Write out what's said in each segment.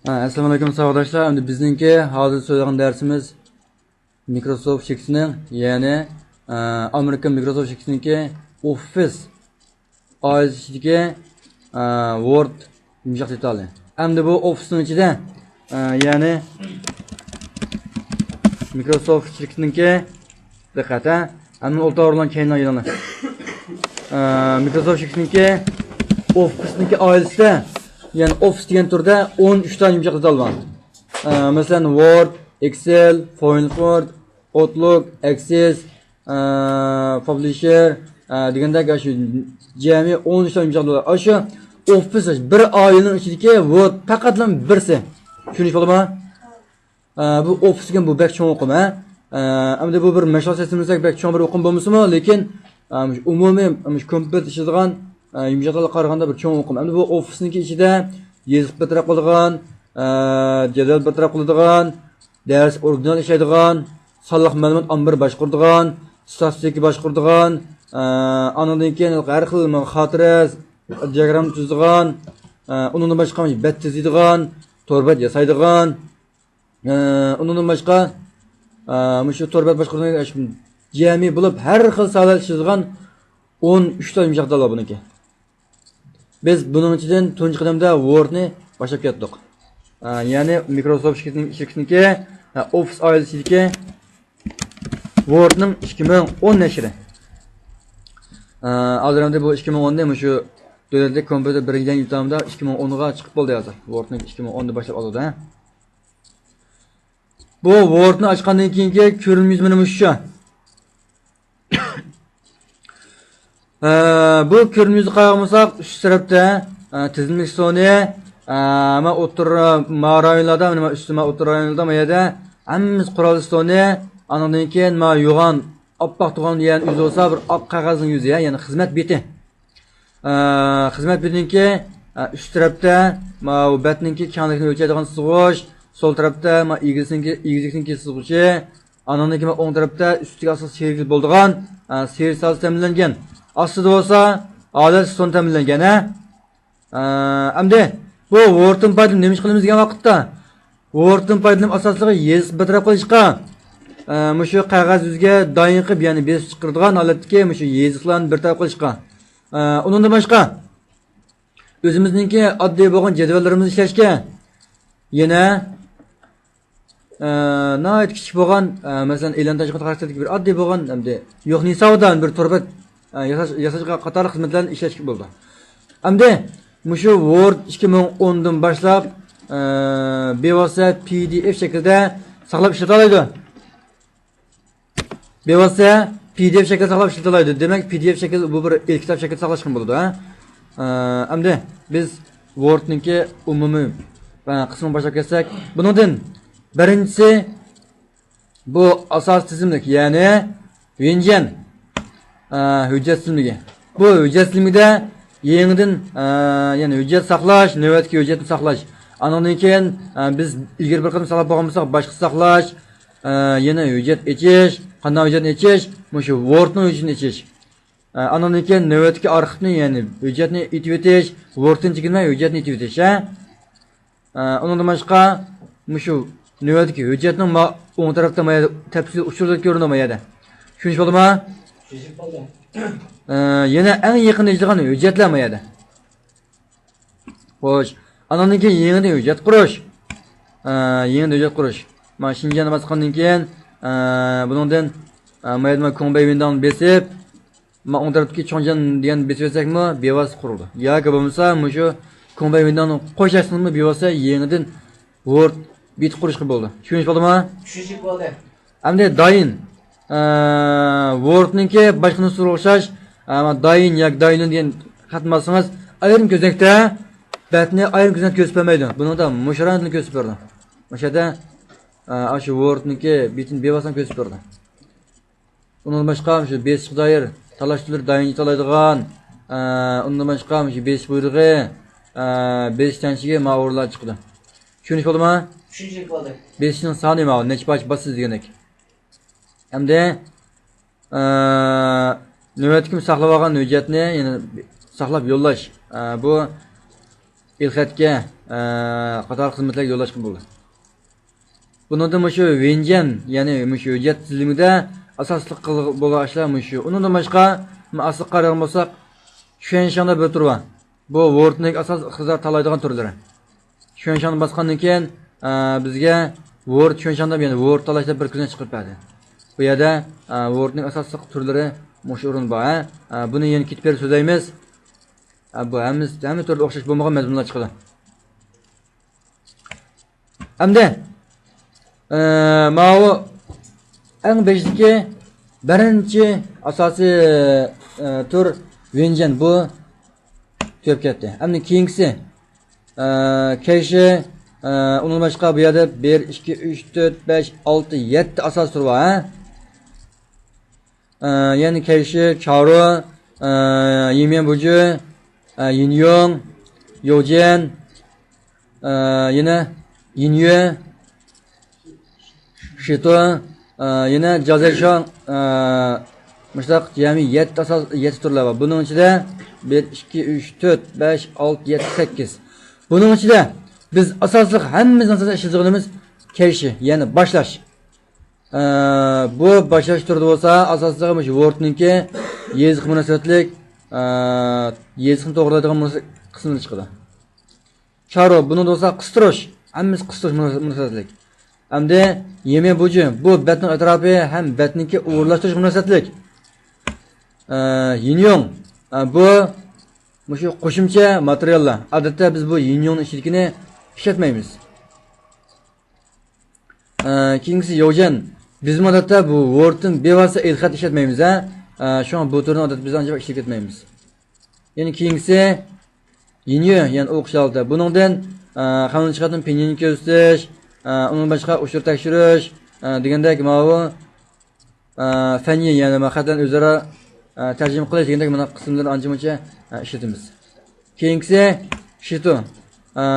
Assalomu alaykum savodashlar. Endi bizningki hozir so'zlagan darsimiz Microsoft shirkatining, ya'ni American Microsoft shirkatininki Office oilasidagi Word yumshoq detali. Endi bu Office'ning ichida ya'ni Microsoft shirkatininki diqqat, endi o'rtoqlardan keyin yana Microsoft shirkatininki Office'ninki oilasida, yani Office degan turda 13 ta yumshoq detal bor. Masalan Word, Excel, PowerPoint, Outlook, Access, Publisher degandek shu jami 13 ta yumshoq detal. O'sha Office bir oilaning ichidagi Word faqatlam birsi. Tushunish bo'ldimi? Bu Office'ga bu bek cho'ng o'qim, endi bu bir mashg'ulot sistemasak bek cho'ng bir o'qim bo'lmasmi, lekin umumiy kompyuter ishlaydigan yumshoqlarga qaraganda bir cho'ng o'qim. Endi bu Office'niki ichida yezib bitirib qiladigan, jadval bitirib qiladigan, dars original ishlaydigan, sonliq ma'lumot ombir boshqaradigan, statistika boshqaradigan, andan keyin har xil xotira diagram tuzadigan, undan boshqa bet tuzadigan, torbat yasaydigan, undan boshqa shu torbat boshqaradigan jami bo'lib har xil sohalar ishlaydigan 13 ta yumshoq detal buniki. Biz buning ichidan tunji qadamda Word'ni boshlab ketdik. Ya'ni Microsoft shirkatiniki Office oilasidagi Word'ning 2010 nashri. Hozirda bu 2010 da shu davlatda kompyuter birinchidan yutamda 2010 ga chiqib bo'ldi hozir. Word'ni 2010 da boshlab oldi. Bu Word'ni ochgandan keyingi ko'rinma mana shu. Bu ko'rinishni qaramasak, üst tarafda tizimlik soni ama o'tir rayonlarda, mana üstma o'tir rayonlarda mayada hammamiz qurol soni, andan keyin ma yo'g'on oppoq turgan degan yuz bo'lsa, bir oq qog'ozning yuzi, ya'ni xizmat beti. Xizmat betiniki üst tarafda ma bu betninki kenglikni o'lchaydigan sig'ish, sol tarafda ma egizlikninki sig'ishi, andan keyin o'ng tarafda ustiga asos servis bo'ldigan, servis ta'minlangan. Aslida bo'lsa, odat son ta'minlangan, Endi bu Word'ni foydalanib nima ish qilamiz degan vaqtda, Word'ni foydalanib asosligi yezib bitirib qilishga, shu qog'oz yuzga doim qilib, ya'ni besib chiqaradigan holatdagi shu yeziqlarni bir taraf qilishga. Undan boshqa o'zimizningki oddiy bo'lgan jadvallarimizni ishlashga, yana nihoyat kichik bo'lgan, masalan, e'lon tashkil qilishga bir oddiy bo'lgan, endi yo'q hisobidan bir torbat yasashga qatorli xizmatlarni ishlashga bo'ldi. Endi shu Word 2010 dan boshlab bevosita PDF shaklida saqlab ishlata oladi. Bevosita PDF shaklida saqlab ishlata oladi. Demak, PDF shakli bu bir kitob shaklida saqlashgan bo'ladi, Endi biz Word'ningki umumiy qismini boshlab ketsak, buningdan birinchisi bu asos tizimlik, ya'ni Wingen hujjat tizimligi. Bu hujjat tizimida yangidan ya'ni hujjat saqlash, navbatdagi hujjatni saqlash. Andan keyin biz ilgari bir qadam saqlab bo'lganmisak, boshqa saqlash, yana hujjat echish, qanday hujjatni echish, shu Word'ning hujjatini echish. Andan keyin navbatdagi arxivni, ya'ni hujjatni etib etish, Word'dan chiqarmay hujjatni etib etish, undan boshqa shu navbatdagi hujjatning o'ng tarafda tafsil uchurlar ko'rinmaydi. Tushunish bo'ldimi? Yana eng yaqin ijroga hujjatlar mayadi. Xo'sh, andan keyin yangi hujjat qurish. Mana Shinjani bosgandan keyin buningdan mayda Kongbay Windows besib, ma o'ng tarafdagi Chongjan degan besib etsakmi, bevosita qurildi. Yoki bo'lmasa, shu Kongbay Windowsni qo'shasizmi, bevosita yangidan Word bit qurishga bo'ldi. Tushunish bo'ldimi? Tushunib bo'ldi. Endi doyin Word'ningki boshqa nusxaga o'xshash, doyin yoki doyin degan xatmasangiz, ayrim ko'zakda betni ayrim ko'zdan ko'rsatib bermaydi. Buningda musharantni ko'rsatib berdi. O'shada shu Word'ningki bitini bevosita ko'rsatib berdi. Undan boshqa shu besiq doir talashlar doyin yetalaydigan, undan boshqa shu besiq buyrug'i, besiq tanishiga ma'lumotlar chiqdi. Tushunish bo'ldimi? Tushunib bo'ldi. Besiqning soni ma'lum, necha bosh basiz degandek. Hamda navbatga saqlab olgan hujjatni, ya'ni saqlab yo'llash. Bu ilxatga qator xizmatlarga yo'llashgan bo'ldi. Bundan shu Venjan, ya'ni shu hujjat tizimida asosli bo'lgan ishlar shu. Undan boshqa asl qaragan bo'lsak, Xuanshan'da bir tur bor. Bu Word'ning asos xizmat tanlaydigan turlari. Xuanshan'ni bosgandan keyin bizga Word Xuanshan'da, ya'ni Word tanlashda bir kunga chiqib berdi. Bu yerda Word'ning asosiy turlari shu o'rin bor. Buni yana ketib berib so'zlaymiz. Bu hamma turga o'xshash bo'lmagan mazmunlar chiqadi. Hamda mana eng beshdagi birinchi asosiy tur Venjan bu tugab ketdi. Hamda keyingisi keshi undan boshqa bu yerda 1 2 3 4 5 6 7 asos tur bor. Yani keshi, Charo, Yimen Buju, Yinyong, Yojen, yine Yinyue, Shito, yine Jazershon, müştak jami 7 asas 7 turlar var. Bunun içinde 1 2 3 4 5 6 7 8. Bunun içinde biz asaslık hemmizin asaslı işlediğimiz keshi, yani başlaş. Bu başlaş turda olsa asaslığı Word'ninki yeziq münasebetlik, yeziqni to'g'rilaydigan qismini chiqadi. Charo buni olsa qistirish, hammasi qistirish münasebetlik. Hamda Yemen Buju bu batning atrofi ham batninki o'rlashtirish münasebetlik. Yinyong bu shu qo'shimcha materiallar. Odatda biz bu Yinyongning ishligini ishlatmaymiz. Keyingisi Yojen. Biz odatda bu Word'ning bevosita ilxat ishlatmaymiz. Şu an bu turni odatda biz ancha ishlab ketmaymiz. Yani keyingisi Yinyue, yani o'qish oldi. Buningdan qonun chiqargan pinyin ko'rsatish, undan boshqa ushur tekshirish degandek ma'lum fanni, yani maqsaddan o'zaro tarjima qilish degandek mana qismlarni ancha-muncha ishlatamiz. Keyingisi Shito.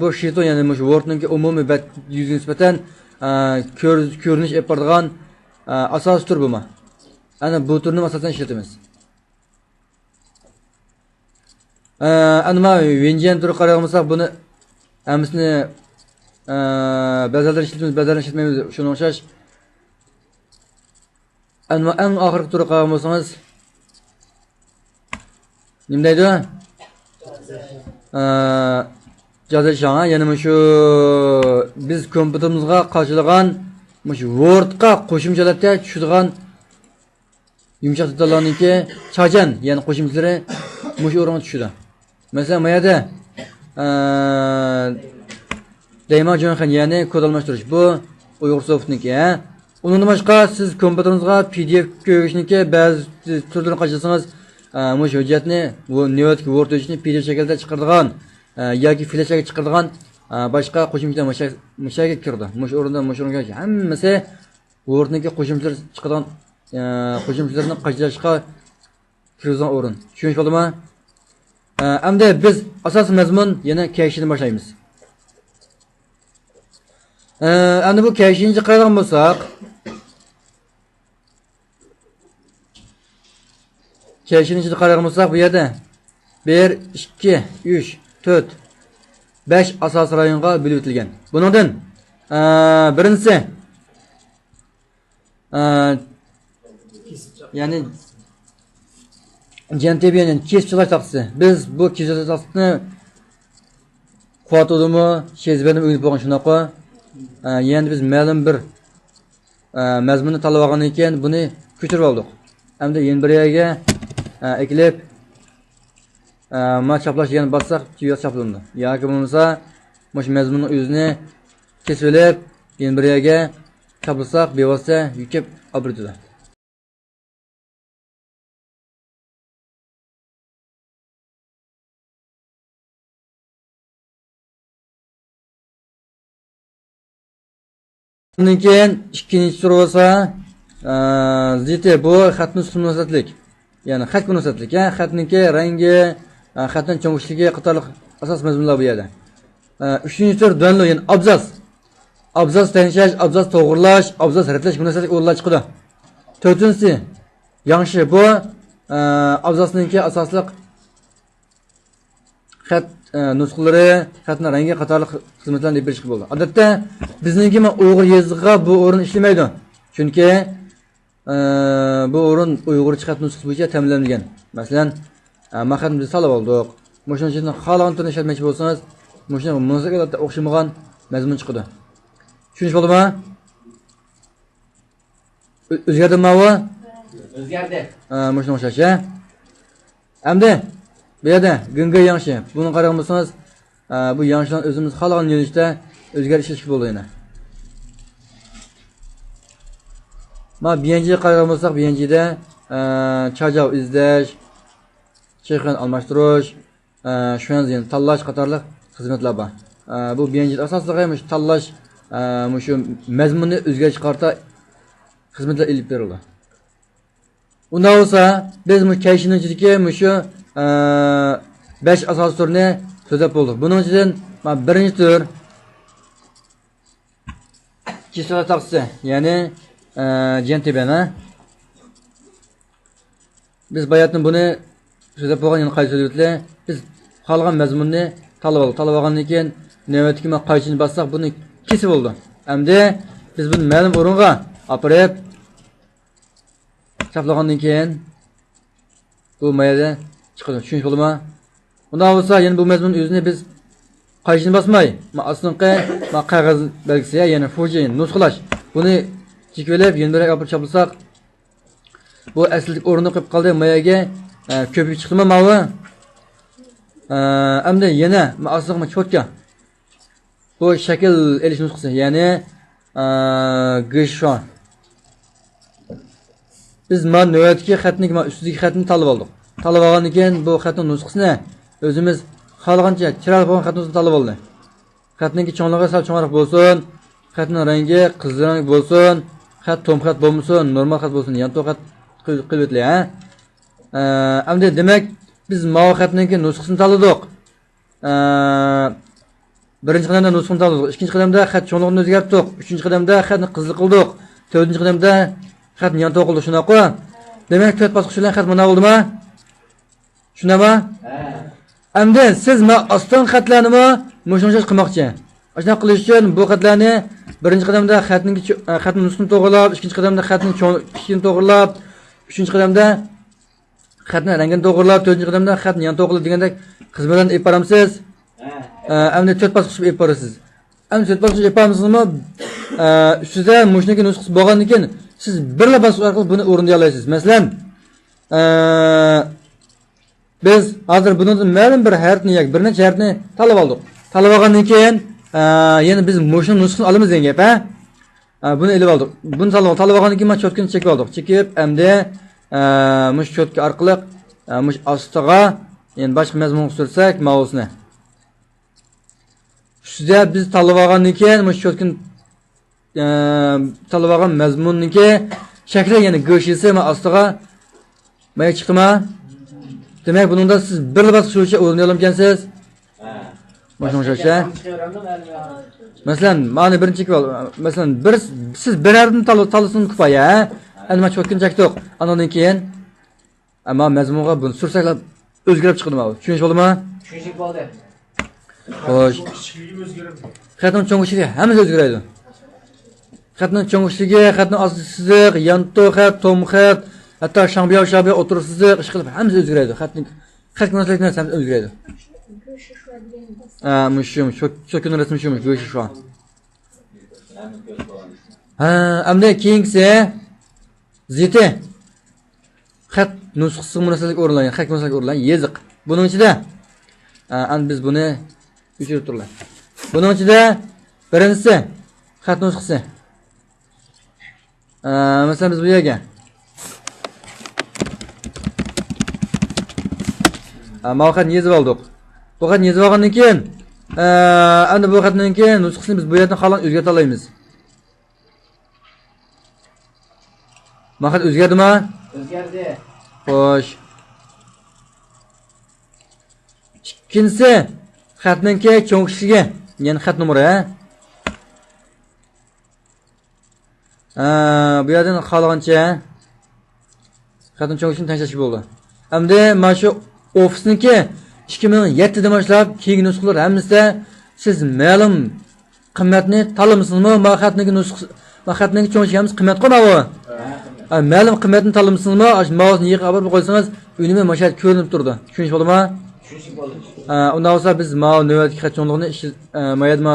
Bu Shito, yani shu Word'ning umumiy bat yuziga nisbatan ko'rinish olib boradigan asos tur bo'lma. Ana bu turni asosan ishlatamiz. Ana Venjan turi qaragan bo'lsak, buni hammasini ba'zilar ishlatamiz, ba'zilar ishlatmaymiz. Shuni o'xshash. Ana eng oxirgi turi qaragan bo'lsangiz, nima deydi? Jazershon, ya'ni shu biz kompyuterimizga qarshilgan shu Word'ga qo'shimchalarga tushadigan yumshoq detallarniki chajan, ya'ni qo'shimchalari shu o'ringa tushadi. Masalan, bu yerda Dayman Jonxan, ya'ni kod almashtirish, bu Uyg'ursoftniki. Undan boshqa siz kompyuteringizga PDF ko'rishniki ba'zi turlarni qachirsangiz, shu hujjatni bu navbatdagi Word hujjatini PDF shaklida chiqaradigan yoki flashga chiqaradigan boshqa qo'shimchalar mushaga kirdi. Shu o'rinda hammasi Wordniki qo'shimchalar chiqadigan qo'shimchalarni qachirishga kirgan o'rin. Tushunish bo'ldimi? Hamda biz asosiy mazmun yana kashini boshlaymiz. Endi bu kashinchi qaragan bo'lsak, kashinchi qaragan bo'lsak, bu yerda 1 2 3 4 5 asosiy rayonga bo'lib o'tilgan. Buningdan birinchisi yani Jantebiyaning kesipchilar taqsisi. Biz bu kesipchilar taqsini quvvatudimi, shezbenim o'ynab bo'lgan shunaqa. Yani biz ma'lum bir mazmunni tanlab olgan ekan, buni ko'chirib oldik. Hamda yana bir yerga eklib ma chaplash degan bossak, tuyat chaplandi. Yoki bo'lmasa, shu mazmunning o'zini kesib olib, yana bir yerga chaplasak, bevosita yukib olib o'tadi. Bundan keyin ikkinchi tur bo'lsa, ziti bu xatning ustun munosabatlik. Ya'ni xat munosabatlik, xatningki rangi, xatning cho'ng'ishligi qatorliq asos mazmunlar bu yerda. Uchinchi tur duanlo, ya'ni abzas. Abzas tanishlash, abzas to'g'rilash, abzas ratlash munosabatlik o'rinlar chiqadi. To'rtinchisi yaxshi bu abzasningki asosliq xat nusxalari, xatning rangi qatorli xizmatlarni deb berishga bo'ldi. Odatda bizningki Uyg'ur yoziqqa bu o'rin ishlamaydi. Chunki bu o'rin Uyg'urcha xat nusxasi bo'yicha ta'minlangan. Masalan, maqsadni biz talab oldik. Mushuning uchun xohlagan turni ishlatmoqchi bo'lsangiz, mushuni munosabatga o'xshamagan mazmun chiqadi. Tushunish bo'ldimi? O'zgardimi bu? O'zgardi. Mushuni o'xshash. Endi bu yerda gunga yangi. Buni qaragan bo'lsangiz, bu yangidan o'zimiz xohlagan yo'nalishda o'zgartirish bo'ldi yana. Ma birinchi qaragan bo'lsak, birinchida chajav izlash, chexin almashtirish, shundan tanlash qatorli xizmatlar bor. Bu birinchi asosliga tanlash, shu mazmunni o'zgartirish qarta xizmatlar ilib beriladi. Undan bo'lsa, biz bu kayshinichidagi shu 5 asosiy turni so'zlab bo'ldik. Buning ichidan birinchi tur kislota taqsi, ya'ni jentibana. Biz bayatni buni so'zlab bo'lgan yana qaysi so'zlar? Biz qolgan mazmunni talab oldik. Talab olgandan keyin navbatdagi qaychini bassak, buni kesib bo'ldi. Endi biz buni ma'lum o'ringa olib chaplagandan keyin bu mayada chiqadi. Tushunish bo'ldimi? Undan bo'lsa, yana bu mazmun o'zini biz qaychini basmay, aslinqi qog'oz belgisi, ya'ni foji nusxalash. Buni chekilib, yendirak olib chaplasak, bu aslilik o'rnini qo'yib qoldi. Mayaga ko'pib chiqdimi mavi? Endi yana asliqni cho'tka. Bu shakl elish nusxasi, ya'ni g'ishon. Biz navbatdagi xatning ustidagi xatni tanlab oldik. Tanlab olgandan keyin bu xatning nusxasini o'zimiz xohlagancha chiroyli bo'lgan xat nusxasini tanlab oldik. Xatning cho'nligi sal cho'nroq bo'lsin, xatning rangi qizil bo'lsin, xat tom xat bo'lmasin, normal xat bo'lsin, yantoq xat qilib o'tli, ha? Endi demak, biz mavi xatning nusxasini tanladik. Birinchi qadamda nusxani tanladik, ikkinchi qadamda xat cho'nligini o'zgartirdik, uchinchi qadamda xatni qizil qildik, to'rtinchi qadamda xat yantoq qildik, shunaqa. Demak, 4 bosqichdan xat mana bo'ldimi? Shunami? Endi siz oston xatlarni mushuncha qilmoqchi. Shuna qilish uchun bu xatlarni birinchi qadamda xatning nusxasini to'g'rilab, ikkinchi qadamda xatning kichigini to'g'rilab, uchinchi qadamda xatning rangini to'g'rilab, to'rtinchi qadamda xatni yan to'g'rilab degandek xizmatlarni olib boramsiz. Endi 4 bosqich olib borasiz. Endi 4 bosqich olib boramsizmi? Ustida mushniki nusxasi bo'lgandan keyin siz birla bosqich orqali buni o'rnay olasiz. Masalan, biz hozir bundan ma'lum bir harfni yoki bir necha harfni tanlab oldik. Tanlab olgandan keyin yana biz mushun nusxasini olamiz degan gap, ha? Buni ilib oldik. Buni tanlab olgandan keyin mana cho'tkani chekib oldik. Chekib, endi mush cho'tka orqali mush ostiga, ya'ni boshqa mazmunga sursak, mousni. Shunda biz tanlab olgandan keyin mush cho'tkani tanlab olgan mazmunniki shakli, ya'ni go'shisi mana ostiga maya chiqdimi? Demak, buningda siz bir bosqich bo'yicha o'rnay olgansiz. Mana shuncha. Masalan, mana birinchi masalan, siz bir harfni tanlasangiz kifoya. Endi mana cho'tkani chakdik. Andan keyin ammo mazmunga buni sursak o'zgarib chiqadi mana. Tushunish bo'ldimi? Tushunishlik bo'ldi. Xo'sh. Xatning cho'ng'ishligi hammasi o'zgaradi. Xatning cho'ng'ishligi, xatning osti siziq, yantoq xat, tom xat, hatto shambiyo o'tiriq siziq, ish qilib hammasi o'zgaradi. Xat munosabatlar hammasi o'zgaradi. Mushum, cho'kini rasmi shumish, go'shi shu. Endi keyingisi ziti. Xat nusxasi munosabatga o'rinlangan, xat munosabatga o'rinlangan yeziq. Buning ichida endi biz buni o'chirib turlar. Buning ichida birinchisi xat nusxasi. Masalan, biz bu yerga mavqatni yezib oldik. Bu xatni yezib olgandan keyin endi bu xatning nusxasini biz bu yerdan xohlagan o'zgartira olamiz. Maqsad o'zgardimi? O'zgardi. Xo'sh. Ikkinchisi xatning cho'ng'ishligi, ya'ni xat nomeri, ha? Bu yerdan xohlagancha xatning cho'ng'ishini tashlash bo'ldi. Endi mana shu ofisniki 2007'den başlap keyingi nusxalar hammasida siz ma'lum qimmatni tanlamışsınızmı? Maxatning cho'nchigimiz qimmat qo'navi. Ma'lum qimmatni tanlamışsınızmı? Ash mouse'ni yig'ib olib qo'ysangiz, unimi mashhad ko'rinib turdi. Tushunish bo'ldimi? Tushunishlik bo'ldi. Undan sonra biz navbatdagi xat cho'nligini mayadma